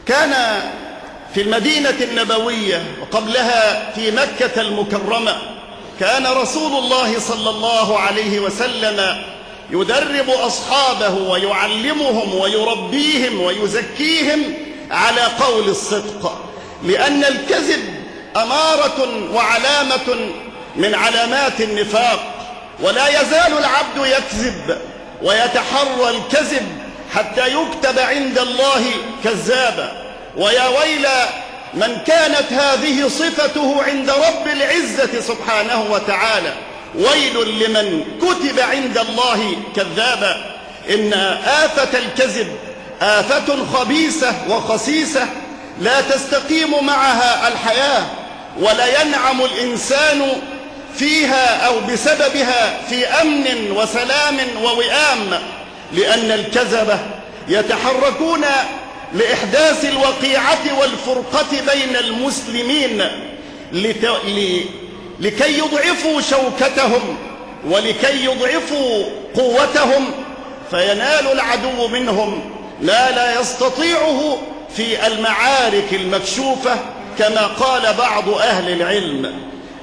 كان في المدينة النبوية وقبلها في مكة المكرمة كان رسول الله صلى الله عليه وسلم يدرب أصحابه ويعلمهم ويربيهم ويزكيهم على قول الصدق، لأن الكذب أمارة وعلامة من علامات النفاق، ولا يزال العبد يكذب ويتحرى الكذب حتى يكتب عند الله كذابا. ويا ويل من كانت هذه صفته عند رب العزة سبحانه وتعالى، ويل لمن كتب عند الله كذابا. إن آفة الكذب آفة خبيثة وخسيسة لا تستقيم معها الحياة، ولا ينعم الإنسان فيها أو بسببها في أمن وسلام ووئام، لأن الكذبة يتحركون لإحداث الوقيعة والفرقة بين المسلمين لكي يضعفوا شوكتهم ولكي يضعفوا قوتهم، فينال العدو منهم ما لا يستطيعه في المعارك المكشوفة كما قال بعض أهل العلم.